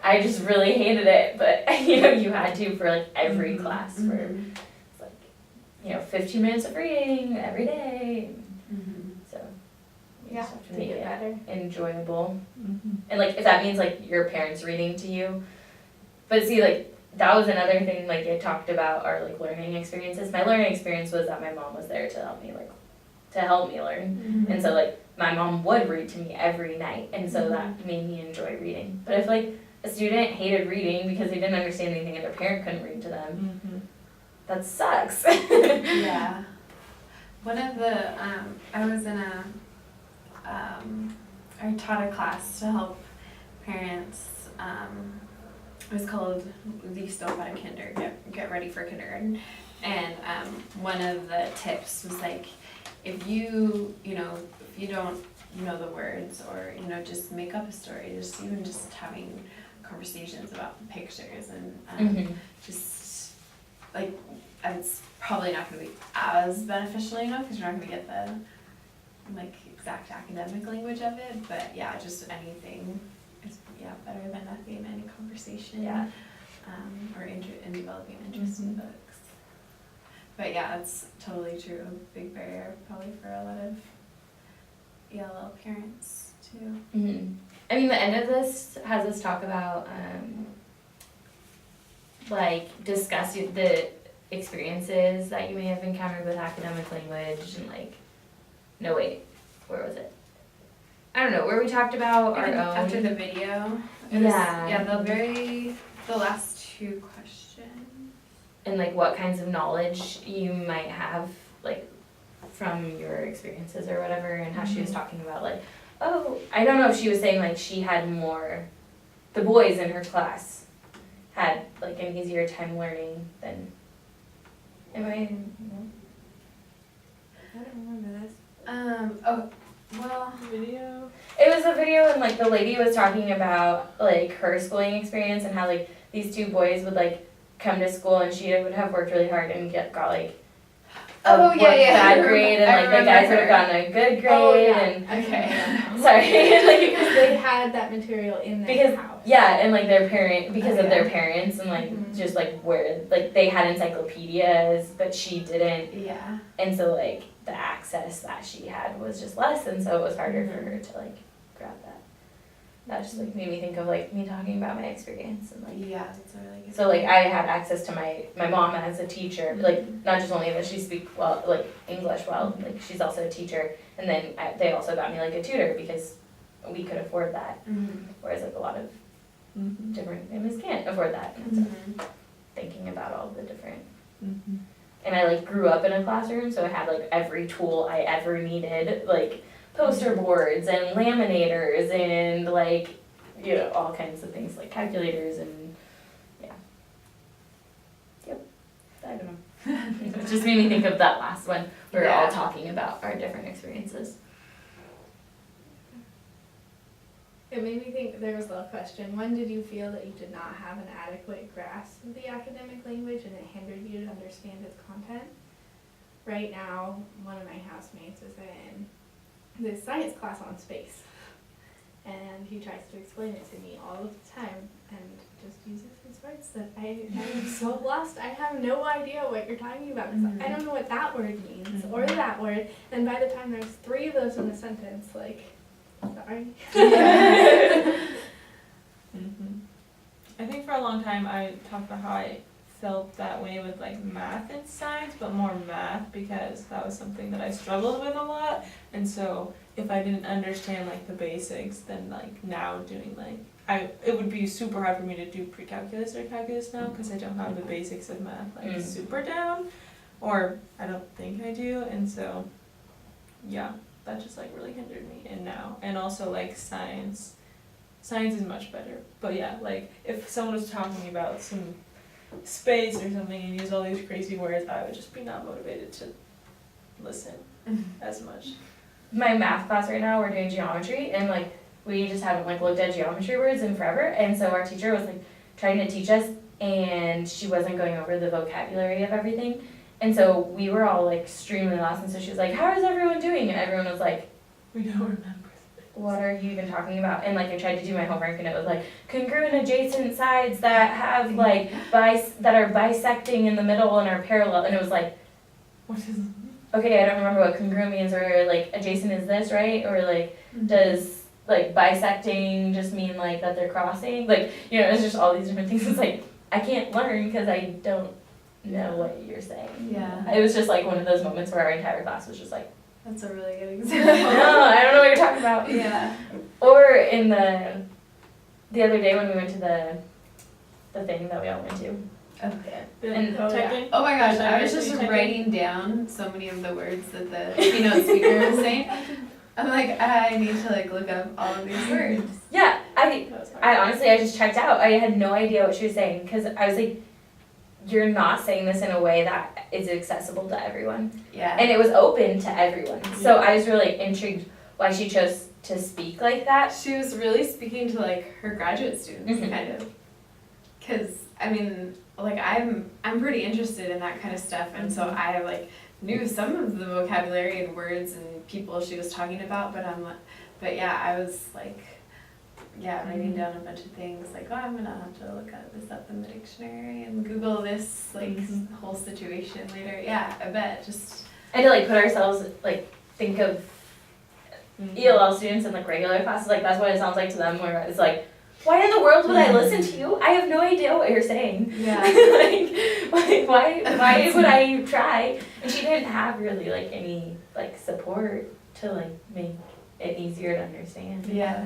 I just really hated it, but you had to for like every class for it's like 15 minutes of reading every day. So you just have to make it better. enjoyable. And like if that means like your parents reading to you, but see like that was another thing like it talked about our like learning experiences. My learning experience was that my mom was there to help me learn, and so like my mom would read to me every night, and so that made me enjoy reading. But if like a student hated reading because they didn't understand anything and their parent couldn't read to them, that sucks. Yeah. One of the, I was in I taught a class to help parents, it was called Leave Stuff Out of Kinder, get ready for kindergarten. And one of the tips was like, if you don't know the words or, just make up a story, just having conversations about pictures and just like, it's probably not going to be as beneficial, because you're not going to get the like exact academic language of it, but yeah, just anything is better than nothing in any conversation. Or in developing interest in books. But yeah, it's totally true. A big barrier probably for a lot of ELL parents too. I mean, the end of this has us talk about like discuss the experiences that you may have encountered with academic language and like, no wait, where was it? I don't know, where we talked about our own. After the video. The last two questions. And like what kinds of knowledge you might have like from your experiences or whatever, and how she was talking about like, oh, I don't know if she was saying like she had more, the boys in her class had like an easier time learning than, I don't remember this. Video? It was a video and like the lady was talking about like her schooling experience and how like these two boys would like come to school and she would have worked really hard and got like a bad grade, and like the guys would have gotten a good grade and sorry Because they had that material in their house. And like their their parents and like just like where like they had encyclopedias but she didn't, and so like the access that she had was just less, and so it was harder for her to like grab that. That just like made me think of like me talking about my experience and like that's a really good so like I had access to my mom as a teacher, like not just only that she speaks well like English well, like she's also a teacher, and then they also got me like a tutor because we could afford that, whereas like a lot of different families can't afford that, and so thinking about all the different and I like grew up in a classroom, so I had like every tool I ever needed, like poster boards and laminators and like all kinds of things like calculators and I don't know. It just made me think of that last one. We were all talking about our different experiences. It made me think, there was a question, when did you feel that you did not have an adequate grasp of the academic language and it hindered you to understand its content? Right now, one of my housemates is in this science class on space, and he tries to explain it to me all of the time and just uses his words that I am so lost. I have no idea what you're talking about because I don't know what that word means or that word, and by the time there's 3 of those in a sentence, like, sorry. I think for a long time I talked about how I felt that way with like math and science, but more math because that was something that I struggled with a lot, and so if I didn't understand like the basics, then like now doing like it would be super hard for me to do pre-calculus or calculus now because I don't have the basics of math like super down, or I don't think I do, and so that just like really hindered me. And now, and also like science is much better, but like if someone was talking about some space or something and use all these crazy words, I would just be not motivated to listen as much. My math class right now, we're doing geometry, and like we just haven't like looked at geometry words in forever, and so our teacher was like trying to teach us and she wasn't going over the vocabulary of everything, and so we were all like extremely lost, and so she was like, how is everyone doing? And everyone was like, we don't remember. what are you even talking about? And like I tried to do my homework and it was like congruent adjacent sides that have like that are bisecting in the middle and are parallel, and it was like, What is? okay, I don't remember what congruent means, or like adjacent is this, right? Or like does like bisecting just mean like that they're crossing? Like, you know, it's just all these different things. It's like I can't learn because I don't know what you're saying. Yeah. It was just like one of those moments where our entire class was just like, That's a really good no, example. I don't know what you're talking about. Yeah. Or in the other day when we went to the thing that we all went to. Okay. And- Typing? Oh my gosh, I was Are just you typing? writing down so many of the words that the keynote speaker was saying. I'm like, I need to like look up all of these words. Yeah, I That was hard. honestly, I just checked out. I had no idea what she was saying because I was like, you're not saying this in a way that is accessible to everyone. Yeah. And it was open to everyone. So I was really intrigued why she chose to speak like that. She was really speaking to like her graduate students, Mhm. kind of. Cause I mean, like I'm pretty interested in that kind of stuff, and so I like knew some of the vocabulary and words and people she was talking about, but yeah, I was like, yeah, writing down a bunch of things like, oh, I'm gonna have to look this up in the dictionary and Google this like whole situation later. Yeah, I bet. Just And to like put ourselves, like think of ELL students in like regular classes, like that's what it sounds like to them, where it's like, why in the world would I listen to you? I have no idea what you're saying. yeah. like why would I try? And she didn't have really like any like support to like make it easier to understand. Yeah.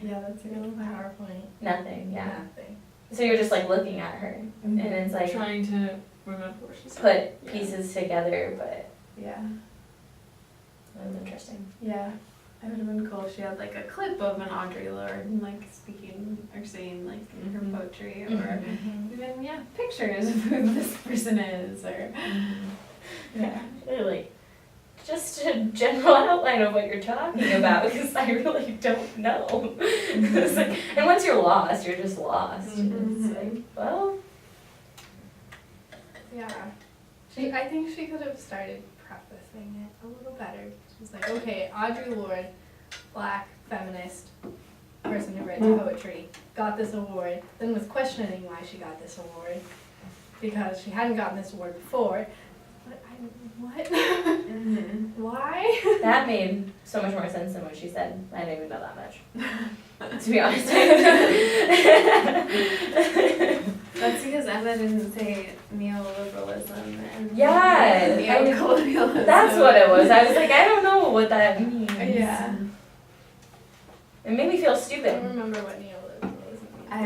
Yeah, that's a No good one. PowerPoint. Nothing, yeah. Nothing. So you're just like looking at her and it's like Trying to remember what she said. put Yeah. pieces together, but Yeah. it was interesting. Yeah, it would have been cool if she had like a clip of an Audre Lorde like speaking or saying like her poetry, or Mhm. even pictures of who this person is, or Yeah, they're like, just a general outline of what you're talking about, because I really don't know. It's like, and once you're lost, you're just lost. Mhm. It's like, well, Yeah. I think she could have started prefacing it a little better. She was like, okay, Audre Lorde, black feminist person who writes poetry, got this award, then was questioning why she got this award because she hadn't gotten this award before. What? Why? that made so much more sense than what she said. I didn't even know that much, to be honest. that's because Emma didn't say neoliberalism and Yeah, neocolonialism. That's what it was. I was like, I don't know what that means. Yeah, It made me feel I don't stupid. remember what neoliberalism means. I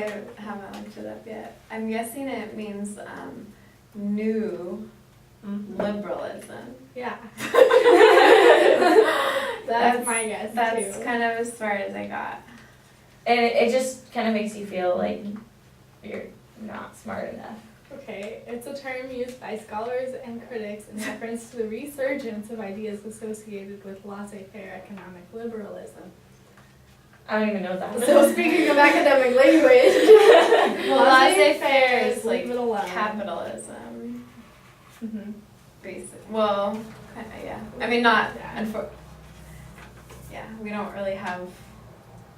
haven't looked it up yet. I'm guessing it means new liberalism. Yeah. That's my guess That's too. kind of as far as I got. And it just kind of makes you feel like you're not smart enough. Okay, it's a term used by scholars and critics in reference to the resurgence of ideas associated with laissez-faire economic liberalism. I don't even know what that So speaking of academic language, Well, laissez-faire is leave like it alone. capitalism, Mhm. basic. Well, kind of, yeah. I mean, not. Yeah. Yeah, we don't really have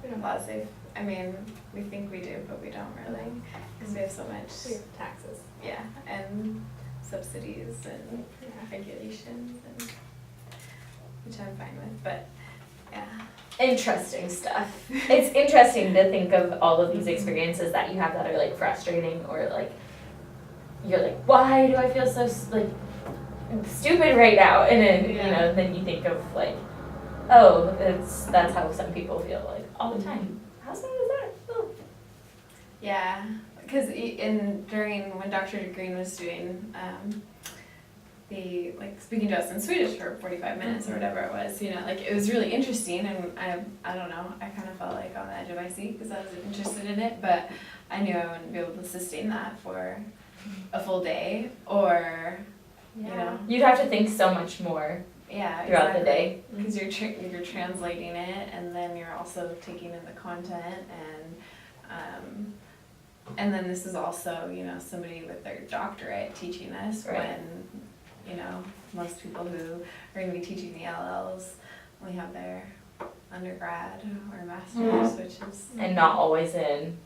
We don't laissez. I mean, we think we do, but we don't really, because we have so much. We have taxes. Yeah, and subsidies and Yeah. regulations, and which I'm fine with. But yeah. Interesting stuff. It's interesting to think of all of these experiences that you have that are like frustrating, or like you're like, why do I feel so like stupid right now? And then you Yeah. know, then you think of like, oh, that's how some people feel like all the time. How sad is that? Oh. Yeah, because during when Dr. Green was doing the like speaking to us in Swedish for 45 minutes or whatever it was, you know, like it was really interesting, and I don't know, I kind of felt like on the edge of my seat because I was interested in it, but I knew I wouldn't be able to sustain that for a full day, or you know, You'd have to think so much more yeah, throughout the day. because you're translating it, and then you're also taking in the content, and then this is also, you know, somebody with their doctorate teaching us, Right. when, you know, most people who are going to be teaching the LLs only have their undergrad or master's, which is And not always in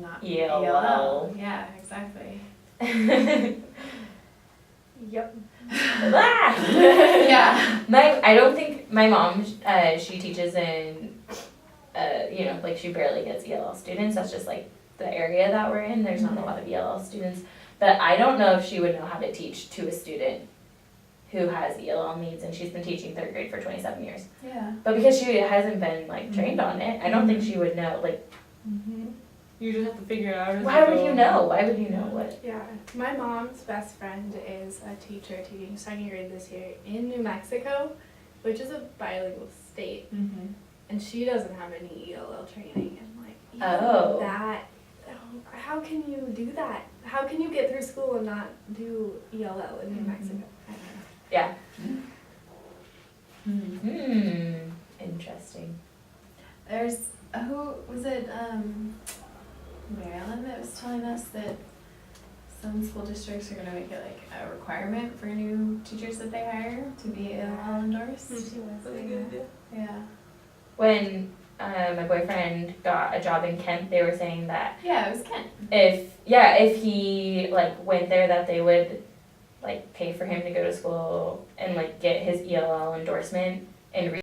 not ELL. Yeah, exactly. Yep. Ah! Yeah. I don't think my mom, she teaches in, you know, like she barely gets ELL students. That's just like the area that we're in. There's not a lot of ELL students. But I don't know if she would know how to teach to a student who has ELL needs, and she's been teaching third grade for 27 years. Yeah. But because she hasn't been like trained on it, I don't think she would know. Like, You just have to figure it out as why you would go. you know? Why would you know what? Yeah, my mom's best friend is a teacher teaching second grade this year in New Mexico, which is a bilingual state, Mm-hmm. and she doesn't have any ELL training. And like, Oh. that, how can you do that? How can you get through school and not do ELL in New Mexico? I don't know. Yeah. Mm-hmm. Interesting. There's who was it? Maryland that was telling us that some school districts are going to make it like a requirement for new teachers that they hire to be ELL endorsed. She was Really saying good that. idea. Yeah. When my boyfriend got a job in Kent, they were saying that Yeah, it was Kent. if he like went there, that they would like pay for him to go to school and like get his ELL endorsement and